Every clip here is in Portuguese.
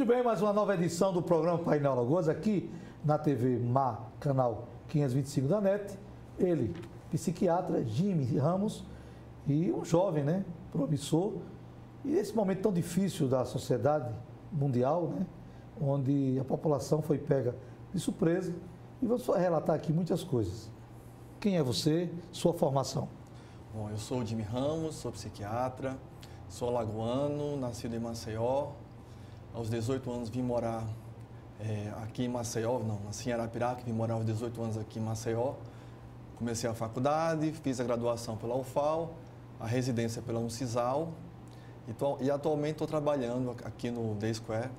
bem, mais uma nova edição do programa Painel Alagoas, aqui na TV MA, canal 525 da NET. Ele, psiquiatra, Jimmy Ramos, e um jovem, né, promissor. E esse momento tão difícil da sociedade mundial, né, onde a população foi pega de surpresa. E vou só relatar aqui muitas coisas. Quem é você, sua formação? Bom, eu sou o Jimmy Ramos, sou psiquiatra, sou alagoano, nascido em Maceió. Aos 18 anos vim morar aqui em Maceió, não, nasci em Arapiraca, vim morar aos 18 anos aqui em Maceió. Comecei a faculdade, fiz a graduação pela UFAL, a residência pela Uncisal e atualmente estou trabalhando aqui no The Square,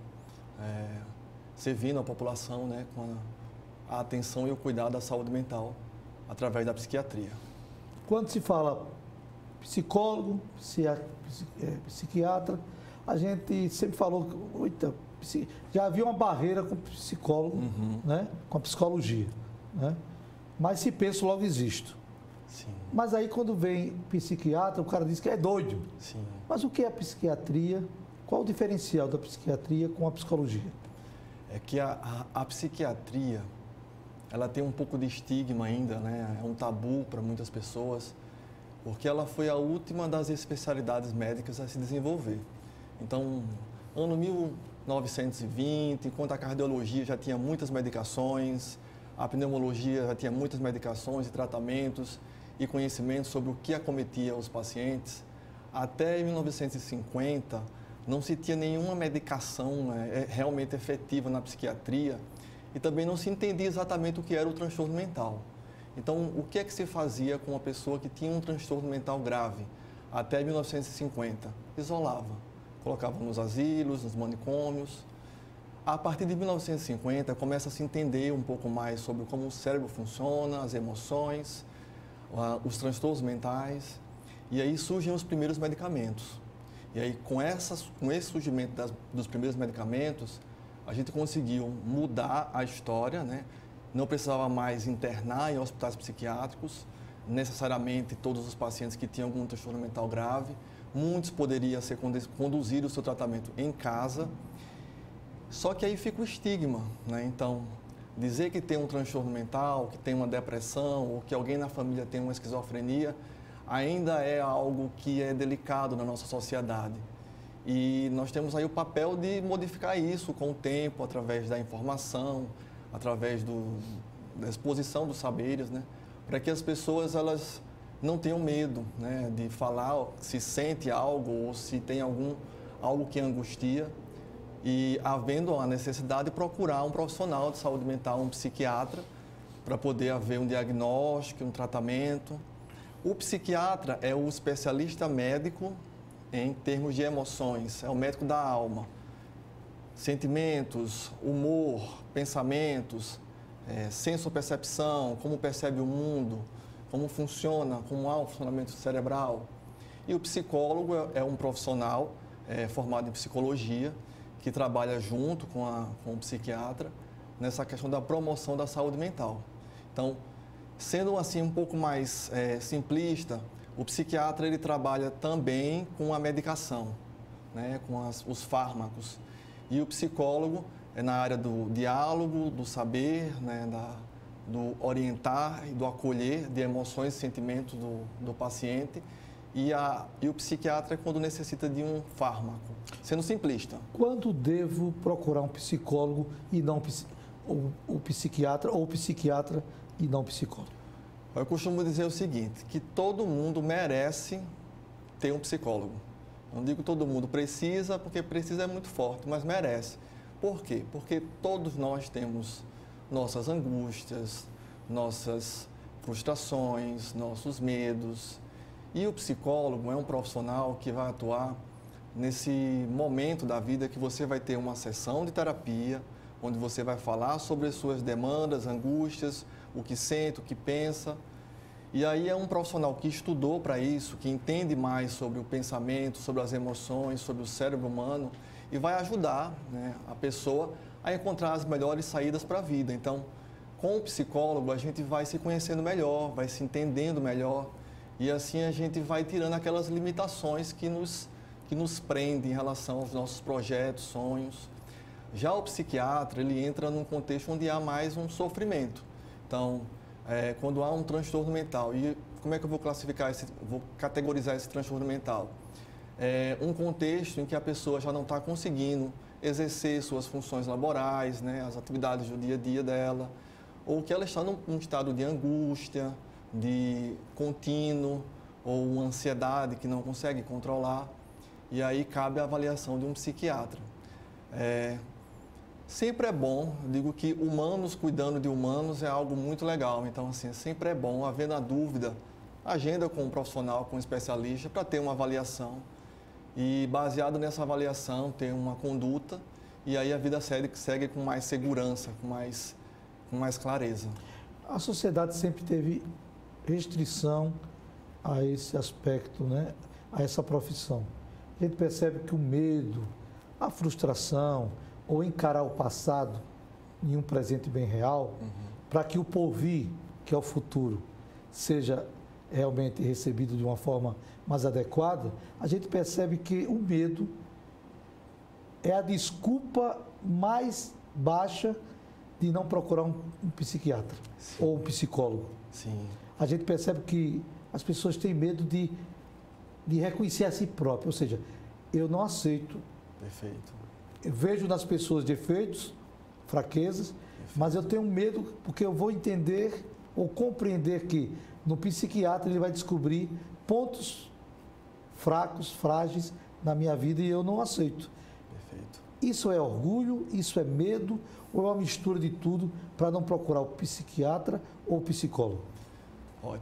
servindo a população, né, com a atenção e o cuidado da saúde mental através da psiquiatria. Quando se fala psicólogo, psiquiatra, a gente sempre falou que já havia uma barreira com o psicólogo, né? Com a psicologia, né? Mas se pensa, logo existo. Sim. Mas aí quando vem psiquiatra, o cara diz que é doido. Sim. Mas o que é a psiquiatria? Qual o diferencial da psiquiatria com a psicologia? É que a psiquiatria, ela tem um pouco de estigma ainda, né? É um tabu para muitas pessoas, porque ela foi a última das especialidades médicas a se desenvolver. Então, ano 1920, enquanto a cardiologia já tinha muitas medicações, a pneumologia já tinha muitas medicações e tratamentos e conhecimentos sobre o que acometia os pacientes, até 1950 não se tinha nenhuma medicação realmente efetiva na psiquiatria e também não se entendia exatamente o que era o transtorno mental. Então, o que é que se fazia com uma pessoa que tinha um transtorno mental grave até 1950? Isolava. Colocava nos asilos, nos manicômios. A partir de 1950, começa a se entender um pouco mais sobre como o cérebro funciona, as emoções, os transtornos mentais. E aí surgem os primeiros medicamentos. E aí, com esse surgimento dos primeiros medicamentos, a gente conseguiu mudar a história, né? Não precisava mais internar em hospitais psiquiátricos, necessariamente todos os pacientes que tinham algum transtorno mental grave. Muitos poderiam ser conduzir o seu tratamento em casa, só que aí fica o estigma, né? Então, dizer que tem um transtorno mental, que tem uma depressão ou que alguém na família tem uma esquizofrenia, ainda é algo que é delicado na nossa sociedade. E nós temos aí o papel de modificar isso com o tempo, através da informação, através da exposição dos saberes, né? Para que as pessoas elas não tenham medo, né, de falar se sente algo ou se tem algo que angustia e, havendo a necessidade, de procurar um profissional de saúde mental, um psiquiatra, para poder haver um diagnóstico, um tratamento. O psiquiatra é o especialista médico em termos de emoções, é o médico da alma. Sentimentos, humor, pensamentos, senso-percepção, como percebe o mundo, como funciona, como há o funcionamento cerebral. E o psicólogo é um profissional formado em psicologia, que trabalha junto com o psiquiatra nessa questão da promoção da saúde mental. Então, sendo assim um pouco mais simplista, o psiquiatra ele trabalha também com a medicação, né, com os fármacos. E o psicólogo é na área do diálogo, do saber, né, do orientar e do acolher de emoções e sentimentos do paciente. E o psiquiatra é quando necessita de um fármaco, sendo simplista. Quando devo procurar um psicólogo e não o psiquiatra, ou o psiquiatra e não psicólogo? Eu costumo dizer o seguinte, que todo mundo merece ter um psicólogo. Não digo que todo mundo precisa, porque precisa é muito forte, mas merece. Por quê? Porque todos nós temos nossas angústias, nossas frustrações, nossos medos. E o psicólogo é um profissional que vai atuar nesse momento da vida que você vai ter uma sessão de terapia, onde você vai falar sobre as suas demandas, angústias, o que sente, o que pensa. E aí é um profissional que estudou para isso, que entende mais sobre o pensamento, sobre as emoções, sobre o cérebro humano e vai ajudar, né, a pessoa a encontrar as melhores saídas para a vida. Então, com o psicólogo, a gente vai se conhecendo melhor, vai se entendendo melhor e assim a gente vai tirando aquelas limitações que nos prendem em relação aos nossos projetos, sonhos. Já o psiquiatra, ele entra num contexto onde há mais um sofrimento. Então, quando há um transtorno mental, e como é que eu vou vou categorizar esse transtorno mental? É um contexto em que a pessoa já não está conseguindo exercer suas funções laborais, né, as atividades do dia a dia dela, ou que ela está num estado de angústia, de contínuo, ou uma ansiedade que não consegue controlar, e aí cabe a avaliação de um psiquiatra. Sempre é bom, digo que humanos cuidando de humanos é algo muito legal, então assim, sempre é bom, havendo a dúvida, agenda com um profissional, com um especialista, para ter uma avaliação, e baseado nessa avaliação, ter uma conduta, e aí a vida segue com mais segurança, com mais clareza. A sociedade sempre teve restrição a esse aspecto, né? A essa profissão. A gente percebe que o medo, a frustração, ou encarar o passado em um presente bem real, para que o porvir, que é o futuro, seja realmente recebido de uma forma mais adequada, a gente percebe que o medo é a desculpa mais baixa de não procurar um psiquiatra. Sim. Ou um psicólogo. Sim. A gente percebe que as pessoas têm medo de reconhecer a si próprio, ou seja, eu não aceito. Perfeito. Eu vejo nas pessoas defeitos, fraquezas, mas eu tenho medo porque eu vou entender ou compreender que no psiquiatra ele vai descobrir pontos fracos, frágeis na minha vida e eu não aceito. Perfeito. Isso é orgulho, isso é medo ou é uma mistura de tudo para não procurar o psiquiatra ou o psicólogo?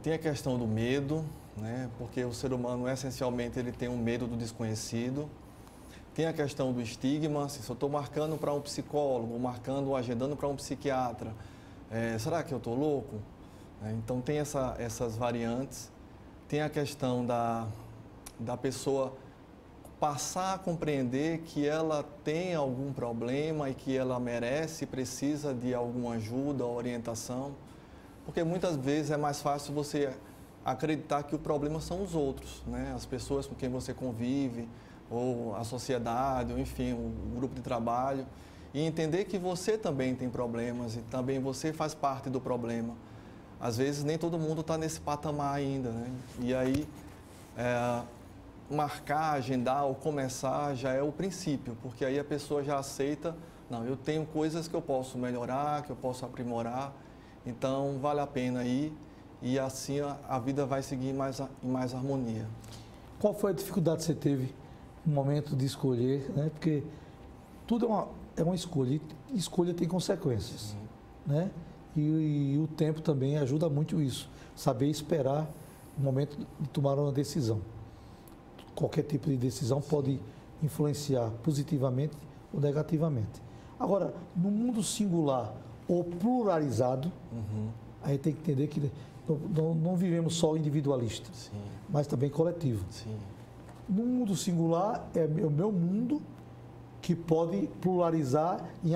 Tem a questão do medo, né? Porque o ser humano essencialmente ele tem um medo do desconhecido. Tem a questão do estigma, se eu estou marcando para um psicólogo, agendando para um psiquiatra, será que eu estou louco? Então tem essas variantes. Tem a questão da pessoa passar a compreender que ela tem algum problema e que ela merece e precisa de alguma ajuda ou orientação, porque muitas vezes é mais fácil você acreditar que o problema são os outros, né? As pessoas com quem você convive, ou a sociedade, ou enfim, o grupo de trabalho, e entender que você também tem problemas e também você faz parte do problema. Às vezes nem todo mundo está nesse patamar ainda, né? E aí, marcar, agendar ou começar já é o princípio, porque aí a pessoa já aceita, não, eu tenho coisas que eu posso melhorar, que eu posso aprimorar, então vale a pena ir e assim a vida vai seguir em mais harmonia. Qual foi a dificuldade que você teve no momento de escolher, né? Porque tudo é uma escolha, e escolha tem consequências, né? E o tempo também ajuda muito isso, saber esperar o momento de tomar uma decisão. Qualquer tipo de decisão pode influenciar positivamente ou negativamente. Agora, no mundo singular ou pluralizado, a gente tem que entender que não vivemos só individualista, mas também coletivo. Sim. No mundo singular é o meu mundo que pode pluralizar em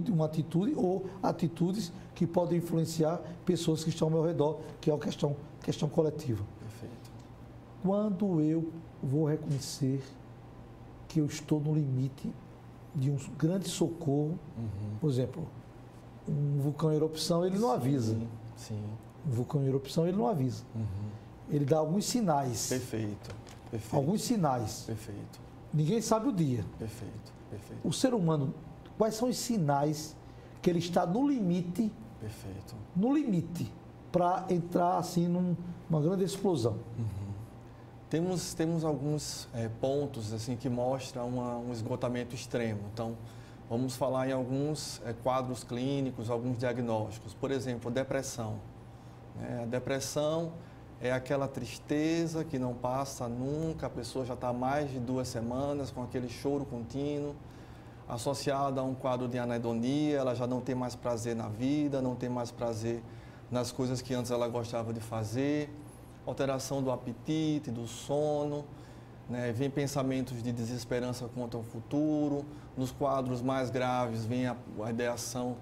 uma atitude ou atitudes que podem influenciar pessoas que estão ao meu redor, que é a questão coletiva. Perfeito. Quando eu vou reconhecer que eu estou no limite de um grande socorro, por exemplo, um vulcão em erupção, ele não avisa. Sim. Um vulcão em erupção, ele não avisa. Ele dá alguns sinais. Perfeito. Alguns sinais. Perfeito. Ninguém sabe o dia. Perfeito. O ser humano, quais são os sinais que ele está no limite? Perfeito. No limite, para entrar assim numa grande explosão. Temos alguns pontos assim que mostram um esgotamento extremo. Então, vamos falar em alguns quadros clínicos, alguns diagnósticos. Por exemplo, depressão. A depressão é aquela tristeza que não passa nunca, a pessoa já está há mais de 2 semanas com aquele choro contínuo, associada a um quadro de anedonia, ela já não tem mais prazer na vida, não tem mais prazer nas coisas que antes ela gostava de fazer, alteração do apetite, do sono, né? Vem pensamentos de desesperança quanto ao futuro, nos quadros mais graves vem a ideação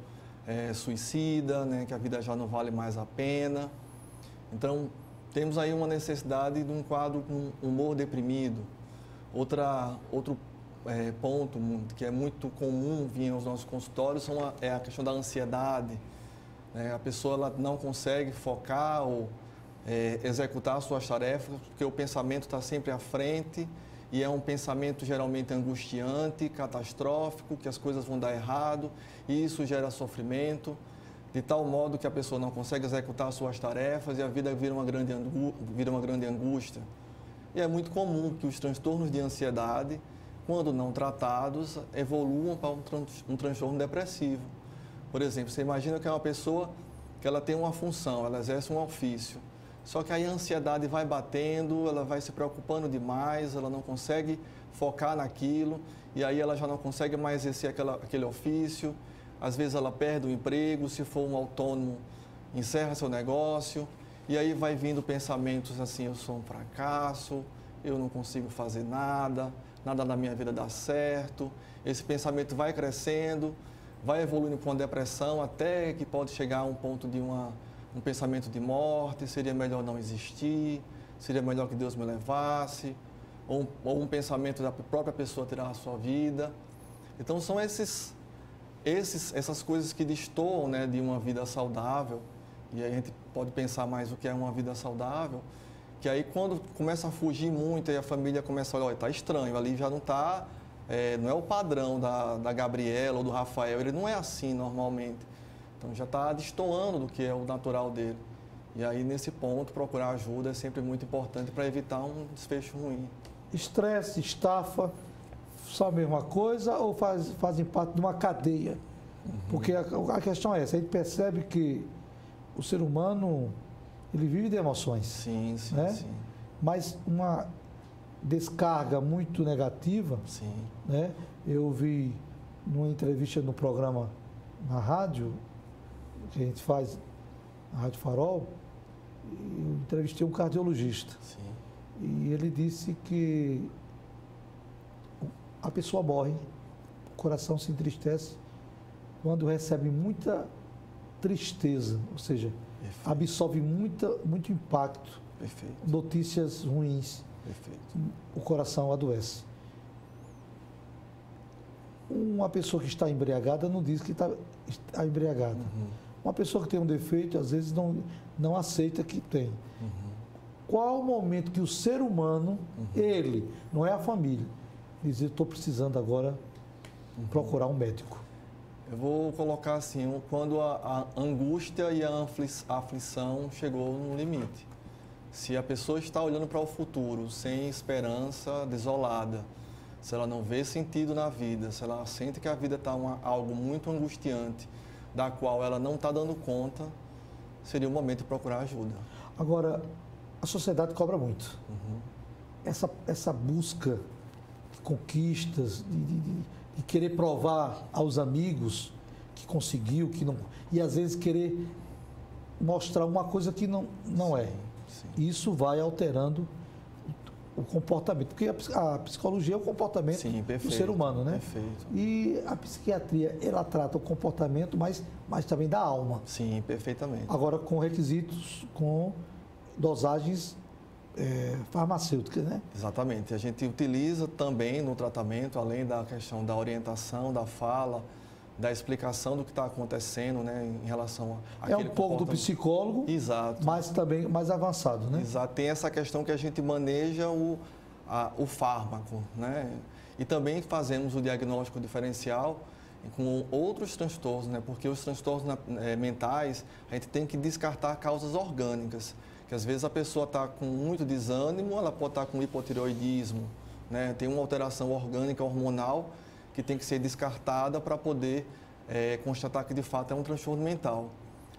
suicida, né? Que a vida já não vale mais a pena. Então, temos aí uma necessidade de um quadro com humor deprimido. Outro ponto que é muito comum vir aos nossos consultórios é a questão da ansiedade. Né? A pessoa ela não consegue focar ou executar suas tarefas porque o pensamento está sempre à frente e é um pensamento geralmente angustiante, catastrófico, que as coisas vão dar errado e isso gera sofrimento, de tal modo que a pessoa não consegue executar suas tarefas e a vida vira uma grande angústia. E é muito comum que os transtornos de ansiedade, quando não tratados, evoluam para um transtorno depressivo. Por exemplo, você imagina que é uma pessoa que ela tem uma função, ela exerce um ofício, só que aí a ansiedade vai batendo, ela vai se preocupando demais, ela não consegue focar naquilo, e aí ela já não consegue mais exercer aquele ofício, às vezes ela perde o emprego, se for um autônomo, encerra seu negócio, e aí vai vindo pensamentos assim, eu sou um fracasso, eu não consigo fazer nada, nada na minha vida dá certo. Esse pensamento vai crescendo, vai evoluindo para uma depressão, até que pode chegar a um ponto de um pensamento de morte, seria melhor não existir, seria melhor que Deus me levasse, ou um pensamento da própria pessoa tirar a sua vida. Então são essas coisas que destoam, né, de uma vida saudável. E aí a gente pode pensar mais o que é uma vida saudável, que aí quando começa a fugir muito e a família começa a olhar, está estranho, ali já não está, não é o padrão da Gabriela ou do Rafael, ele não é assim normalmente. Então já está destoando do que é o natural dele. E aí nesse ponto procurar ajuda é sempre muito importante para evitar um desfecho ruim. Estresse, estafa, só a mesma coisa ou fazem parte de uma cadeia? Porque a questão é essa, a gente percebe que o ser humano, ele vive de emoções. Sim, sim, né? sim. Mas uma descarga muito negativa, sim. Né? Eu vi numa entrevista no programa na rádio, que a gente faz na Rádio Farol, eu entrevistei um cardiologista. Sim. E ele disse que a pessoa morre, o coração se entristece quando recebe muita tristeza, ou seja, Perfeito. absorve muito impacto, Perfeito. notícias ruins, Perfeito. o coração adoece. Uma pessoa que está embriagada não diz que está embriagada. Uma pessoa que tem um defeito, às vezes, não aceita que tem. Qual o momento que o ser humano, ele, não é a família, diz, eu estou precisando agora procurar um médico? Eu vou colocar assim, quando a angústia e a aflição chegou no limite. Se a pessoa está olhando para o futuro sem esperança, desolada, se ela não vê sentido na vida, se ela sente que a vida está algo muito angustiante, da qual ela não está dando conta, seria o momento de procurar ajuda. Agora, a sociedade cobra muito. Essa busca de conquistas, de querer provar aos amigos que conseguiu, que não, e às vezes querer mostrar uma coisa que não é. Sim. Isso vai alterando o comportamento, porque a psicologia é o comportamento do ser humano, né? Perfeito. E a psiquiatria, ela trata o comportamento, mas também da alma. Sim, perfeitamente. Agora com requisitos, com dosagens farmacêuticas, né? Exatamente. A gente utiliza também no tratamento, além da questão da orientação, da fala, da explicação do que está acontecendo, né, em relação a É um pouco do psicólogo, exato, mas também mais avançado, né? Exato. Tem essa questão que a gente maneja o fármaco, né? E também fazemos o diagnóstico diferencial com outros transtornos, né? Porque os transtornos mentais, a gente tem que descartar causas orgânicas, que às vezes a pessoa está com muito desânimo, ela pode estar com hipotireoidismo, né? Tem uma alteração orgânica, hormonal, que tem que ser descartada para poder constatar que de fato é um transtorno mental.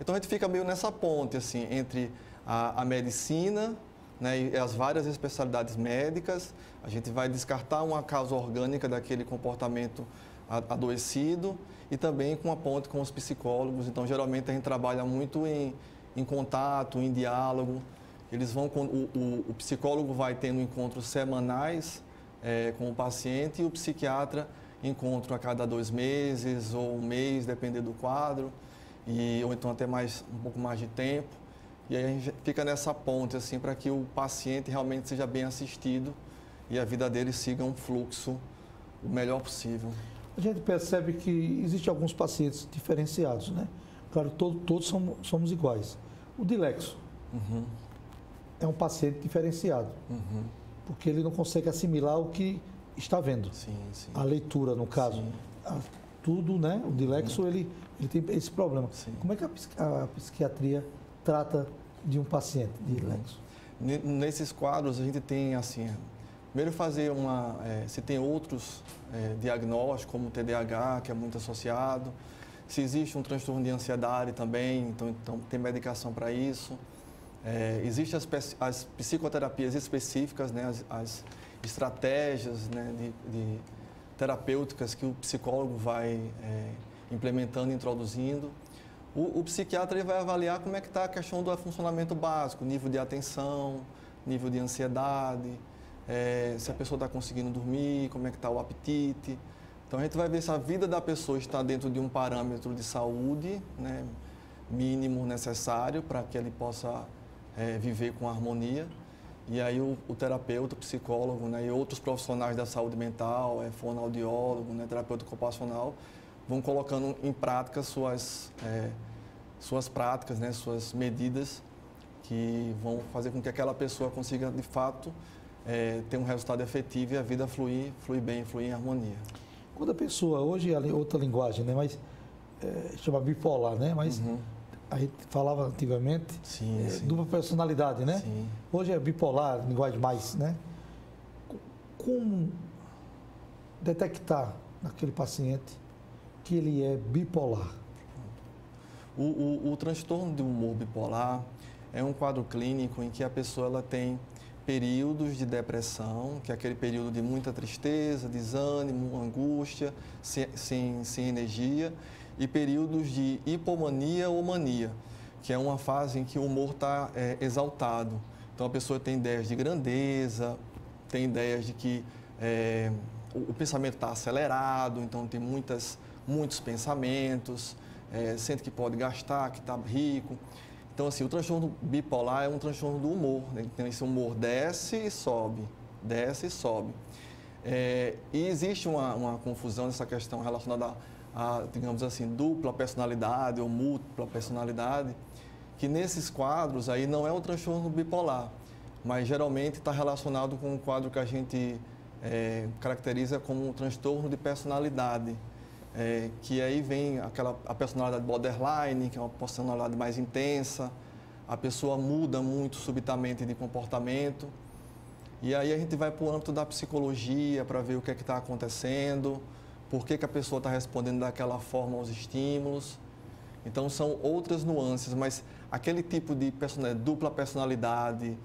Então a gente fica meio nessa ponte assim, entre a medicina, né, e as várias especialidades médicas. A gente vai descartar uma causa orgânica daquele comportamento adoecido e também com a ponte com os psicólogos. Então geralmente a gente trabalha muito em contato, em diálogo. Eles vão, o psicólogo vai tendo encontros semanais com o paciente e o psiquiatra encontro a cada 2 meses ou 1 mês, dependendo do quadro, ou então até um pouco mais de tempo. E aí a gente fica nessa ponte assim, para que o paciente realmente seja bem assistido e a vida dele siga um fluxo o melhor possível. A gente percebe que existem alguns pacientes diferenciados, né? Claro, todos somos iguais. O Dilexo é um paciente diferenciado, porque ele não consegue assimilar o que está vendo. Sim, sim. A leitura, no caso. Tudo, né? O Dilexo, ele tem esse problema. Sim. Como é que a psiquiatria trata de um paciente de Dilexo? Nesses quadros, a gente tem, assim, primeiro fazer se tem outros diagnósticos, como o TDAH, que é muito associado, se existe um transtorno de ansiedade também, então tem medicação para isso. Existem as psicoterapias específicas, né, as estratégias, né, de terapêuticas que o psicólogo vai implementando, introduzindo. O psiquiatra ele vai avaliar como é que está a questão do funcionamento básico, nível de atenção, nível de ansiedade, se a pessoa está conseguindo dormir, como é que está o apetite. Então a gente vai ver se a vida da pessoa está dentro de um parâmetro de saúde, né, mínimo necessário para que ele possa viver com harmonia. E aí o terapeuta, o psicólogo, né, e outros profissionais da saúde mental, fonoaudiólogo, né, terapeuta ocupacional, vão colocando em prática suas práticas, né, suas medidas que vão fazer com que aquela pessoa consiga, de fato, ter um resultado efetivo e a vida fluir bem, fluir em harmonia. Quando a pessoa, hoje é outra linguagem, né, mas chama bipolar, né, mas a gente falava antigamente sim. dupla personalidade, né? Sim. Hoje é bipolar, linguagem mais, né? Como detectar naquele paciente que ele é bipolar? O transtorno de humor bipolar é um quadro clínico em que a pessoa ela tem períodos de depressão, que é aquele período de muita tristeza, desânimo, angústia, sem energia, e períodos de hipomania ou mania, que é uma fase em que o humor está exaltado. Então a pessoa tem ideias de grandeza, tem ideias de que o pensamento está acelerado, então tem muitos pensamentos, sente que pode gastar, que está rico. Então, assim, o transtorno bipolar é um transtorno do humor, né? Então, esse humor desce e sobe, desce e sobe. E existe uma confusão nessa questão relacionada a, digamos assim, dupla personalidade ou múltipla personalidade, que nesses quadros aí não é o transtorno bipolar, mas geralmente está relacionado com um quadro que a gente caracteriza como um transtorno de personalidade. Que aí vem a personalidade borderline, que é uma personalidade mais intensa, a pessoa muda muito subitamente de comportamento, e aí a gente vai para o âmbito da psicologia para ver o que é que está acontecendo, por que a pessoa está respondendo daquela forma aos estímulos. Então são outras nuances, mas aquele tipo de dupla personalidade,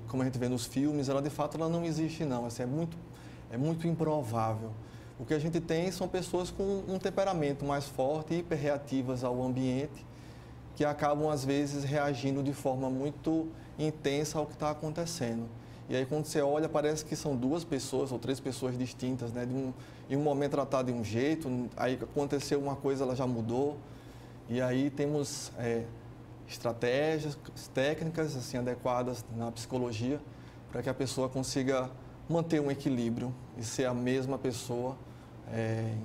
como a gente vê nos filmes, ela de fato ela não existe não, assim, é muito improvável. O que a gente tem são pessoas com um temperamento mais forte, hiperreativas ao ambiente, que acabam, às vezes, reagindo de forma muito intensa ao que está acontecendo. E aí, quando você olha, parece que são duas pessoas ou três pessoas distintas, né? Em um momento ela está de um jeito, aí aconteceu uma coisa, ela já mudou. E aí temos estratégias, técnicas assim, adequadas na psicologia para que a pessoa consiga manter um equilíbrio e ser a mesma pessoa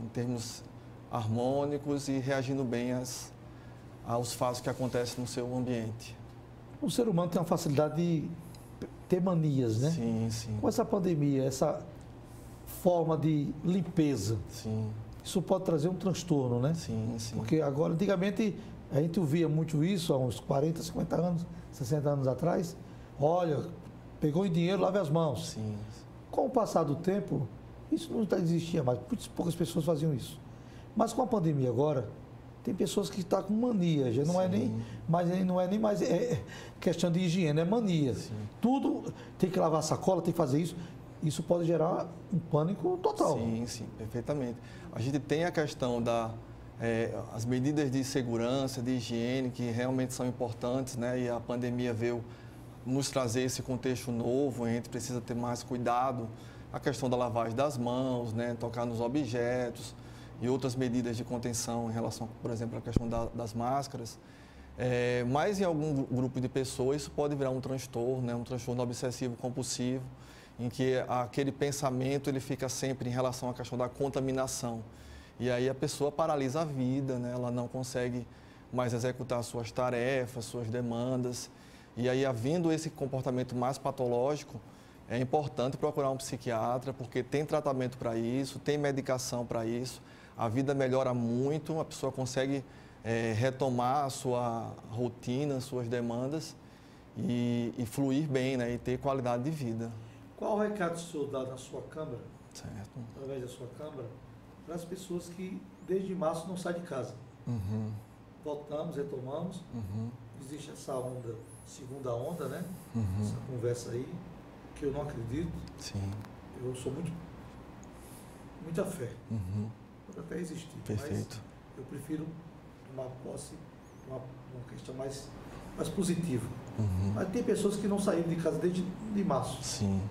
em termos harmônicos e reagindo bem aos fatos que acontecem no seu ambiente. O ser humano tem uma facilidade de ter manias, né? Sim, sim. Com essa pandemia, essa forma de limpeza, sim. Isso pode trazer um transtorno, né? Sim, sim. Porque agora, antigamente, a gente ouvia muito isso há uns 40, 50 anos, 60 anos atrás. Olha, pegou em dinheiro, lave as mãos. Sim. Com o passar do tempo, isso não existia mais, poucas pessoas faziam isso. Mas com a pandemia agora, tem pessoas que estão com mania, já não é nem mais questão de higiene, é mania. Sim. Tudo tem que lavar a sacola, tem que fazer isso. Isso pode gerar um pânico total. Sim, sim, perfeitamente. A gente tem a questão as medidas de segurança, de higiene, que realmente são importantes, né? E a pandemia veio nos trazer esse contexto novo, a gente precisa ter mais cuidado. A questão da lavagem das mãos, né? Tocar nos objetos e outras medidas de contenção em relação, por exemplo, à questão das máscaras. Mas em algum grupo de pessoas isso pode virar um transtorno, né? Um transtorno obsessivo compulsivo, em que aquele pensamento ele fica sempre em relação à questão da contaminação. E aí a pessoa paralisa a vida, né? Ela não consegue mais executar suas tarefas, suas demandas. E aí, havendo esse comportamento mais patológico, é importante procurar um psiquiatra, porque tem tratamento para isso, tem medicação para isso, a vida melhora muito, a pessoa consegue retomar a sua rotina, suas demandas e fluir bem, né? E ter qualidade de vida. Qual o recado que o senhor dá na sua Câmara, Certo. através da sua Câmara, para as pessoas que desde março não saem de casa? Uhum. Voltamos, retomamos, Uhum. existe essa onda, segunda onda, né? Uhum. Essa conversa aí, que eu não acredito, Sim. eu sou muita fé, Uhum. pode até existir, Perfeito. mas eu prefiro tomar posse uma questão mais positiva. Uhum. Mas tem pessoas que não saíram de casa desde de março, Sim.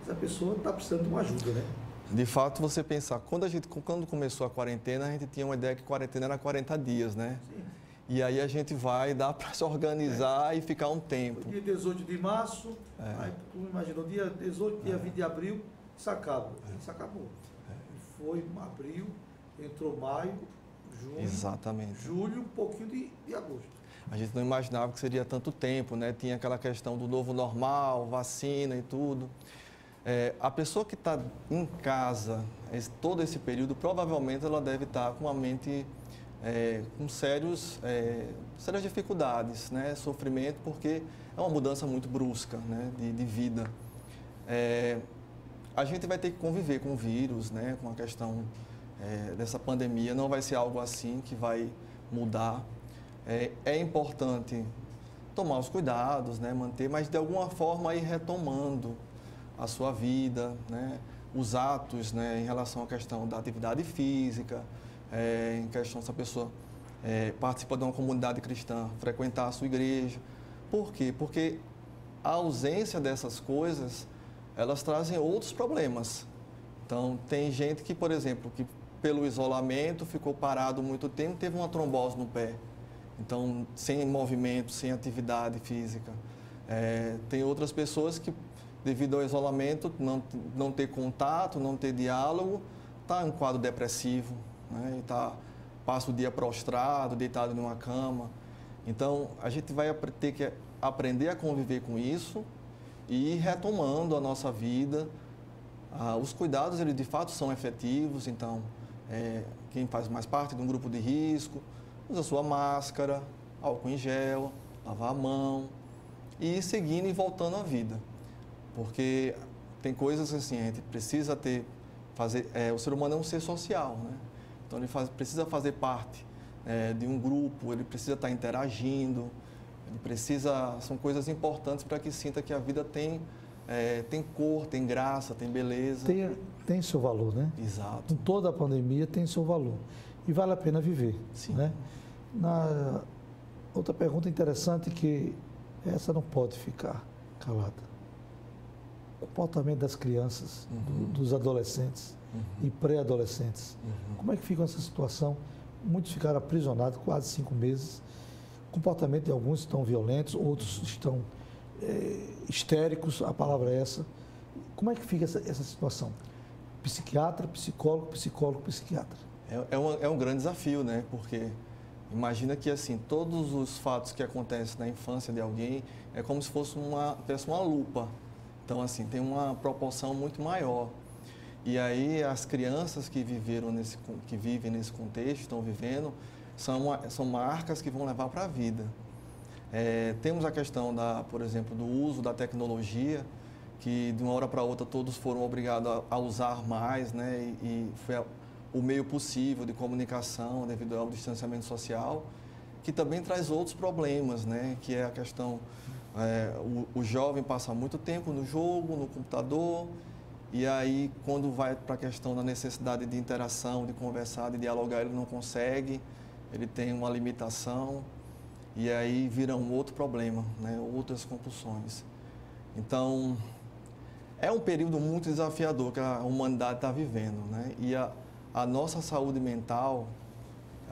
mas a pessoa está precisando de uma ajuda, né? De fato, você pensar, quando começou a quarentena, a gente tinha uma ideia que quarentena era 40 dias, né? Sim. E aí a gente vai, dá para se organizar e ficar um tempo. Foi dia 18 de março, aí tu imaginou, dia 18, dia 20 de abril, isso acaba. Isso acabou. E foi abril, entrou maio, junho, Exatamente. julho, um pouquinho de agosto. A gente não imaginava que seria tanto tempo, né? Tinha aquela questão do novo normal, vacina e tudo. A pessoa que está em casa todo esse período, provavelmente ela deve estar com a mente com sérias dificuldades, né? Sofrimento, porque é uma mudança muito brusca, né? de vida. A gente vai ter que conviver com o vírus, né? Com a questão dessa pandemia. Não vai ser algo assim que vai mudar. É importante tomar os cuidados, né? Manter, mas de alguma forma ir retomando a sua vida, né? Os atos, né? Em relação à questão da atividade física, em questão se a pessoa participa de uma comunidade cristã, frequentar a sua igreja. Por quê? Porque a ausência dessas coisas, elas trazem outros problemas. Então, tem gente que, por exemplo, que pelo isolamento ficou parado muito tempo, teve uma trombose no pé. Então, sem movimento, sem atividade física. Tem outras pessoas que, devido ao isolamento, não ter contato, não ter diálogo, está em um quadro depressivo, né? Passa o dia prostrado, deitado em uma cama. Então, a gente vai ter que aprender a conviver com isso e ir retomando a nossa vida. Os cuidados, eles de fato são efetivos, então, quem faz mais parte de um grupo de risco, usa sua máscara, álcool em gel, lavar a mão e ir seguindo e voltando à vida. Porque tem coisas assim, a gente precisa o ser humano é um ser social, né? Então ele precisa fazer parte de um grupo, ele precisa estar interagindo, são coisas importantes para que sinta que a vida tem cor, tem graça, tem beleza. Tem seu valor, né? Exato. Com toda a pandemia tem seu valor. E vale a pena viver. Sim. Né? Outra pergunta interessante que essa não pode ficar calada. O comportamento das crianças, dos adolescentes e pré-adolescentes. Como é que fica essa situação? Muitos ficaram aprisionados quase 5 meses. O comportamento de alguns estão violentos, outros estão histéricos, a palavra é essa. Como é que fica essa situação? Psiquiatra, psicólogo, psiquiatra. É um grande desafio, né? Porque imagina que assim, todos os fatos que acontecem na infância de alguém é como se fosse uma lupa. Então, assim, tem uma proporção muito maior. E aí, as crianças que vivem nesse contexto, estão vivendo, são marcas que vão levar para a vida. Temos a questão, por exemplo, do uso da tecnologia, que de uma hora para outra todos foram obrigados a usar mais, né? E foi o meio possível de comunicação devido ao distanciamento social, que também traz outros problemas, né? Que é a questão... o jovem passa muito tempo no jogo, no computador, e aí quando vai para a questão da necessidade de interação, de conversar, de dialogar, ele não consegue, ele tem uma limitação, e aí vira um outro problema, né? Outras compulsões. Então, é um período muito desafiador que a humanidade está vivendo, né? E a nossa saúde mental,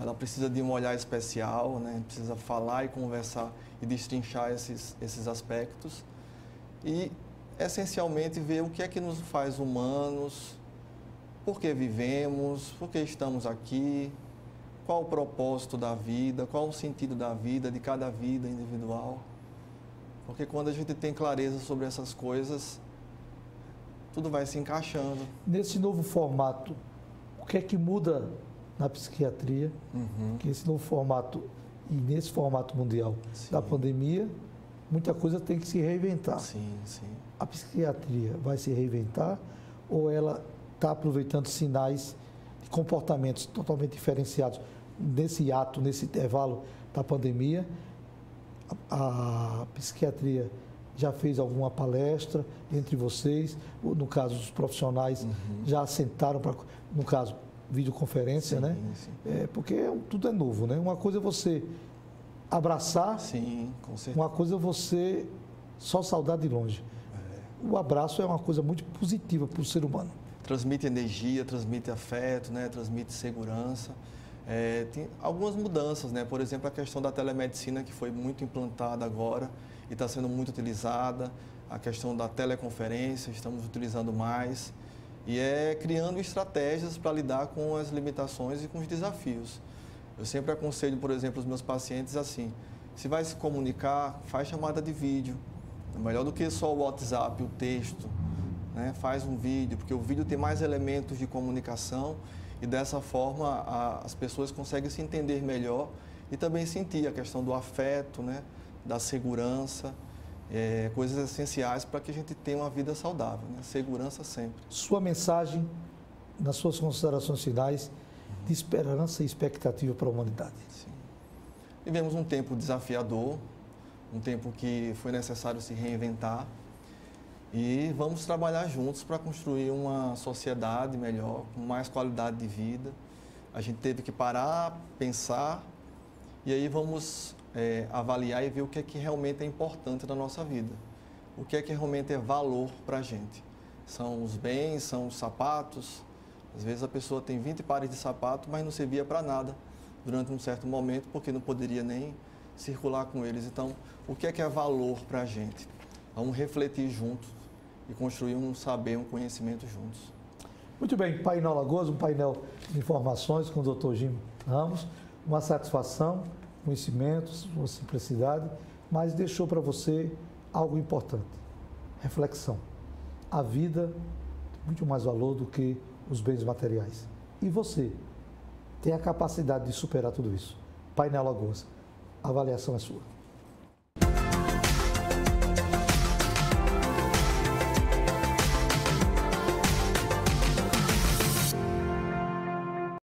ela precisa de um olhar especial, né? Precisa falar e conversar e destrinchar esses aspectos. E essencialmente ver o que é que nos faz humanos, por que vivemos, por que estamos aqui, qual o propósito da vida, qual o sentido da vida, de cada vida individual. Porque quando a gente tem clareza sobre essas coisas, tudo vai se encaixando. Nesse novo formato, o que é que muda na psiquiatria? Que esse novo formato e nesse formato mundial da pandemia, muita coisa tem que se reinventar. Sim, sim. A psiquiatria vai se reinventar ou ela está aproveitando sinais de comportamentos totalmente diferenciados nesse ato, nesse intervalo da pandemia? A psiquiatria já fez alguma palestra entre vocês, no caso dos profissionais já sentaram para, no caso, videoconferência, sim, né? Sim. Porque tudo é novo, né? Uma coisa é você abraçar, sim, com certeza. uma coisa é você só saudar de longe. O abraço é uma coisa muito positiva para o ser humano. Transmite energia, transmite afeto, né? Transmite segurança. Tem algumas mudanças, né? Por exemplo, a questão da telemedicina, que foi muito implantada agora e está sendo muito utilizada. A questão da teleconferência, estamos utilizando mais. E criando estratégias para lidar com as limitações e com os desafios. Eu sempre aconselho, por exemplo, os meus pacientes assim, se vai se comunicar, faz chamada de vídeo. É melhor do que só o WhatsApp, o texto, né? Faz um vídeo, porque o vídeo tem mais elementos de comunicação e dessa forma as pessoas conseguem se entender melhor e também sentir a questão do afeto, né? Da segurança, coisas essenciais para que a gente tenha uma vida saudável, né? Segurança sempre. Sua mensagem, nas suas considerações finais, de esperança e expectativa para a humanidade. Sim. Vivemos um tempo desafiador, um tempo que foi necessário se reinventar e vamos trabalhar juntos para construir uma sociedade melhor, com mais qualidade de vida. A gente teve que parar, pensar e aí vamos avaliar e ver o que é que realmente é importante na nossa vida. O que é que realmente é valor para a gente. São os bens, são os sapatos. Às vezes a pessoa tem 20 pares de sapato, mas não servia para nada durante um certo momento, porque não poderia nem circular com eles. Então, o que é valor para a gente? Vamos refletir juntos e construir um saber, um conhecimento juntos. Muito bem, Painel Alagoas, um painel de informações com o Dr. Jim Ramos. Uma satisfação, conhecimentos, uma simplicidade, mas deixou para você algo importante, reflexão. A vida tem muito mais valor do que os bens materiais. E você tem a capacidade de superar tudo isso. Painel Alagoas, a avaliação é sua.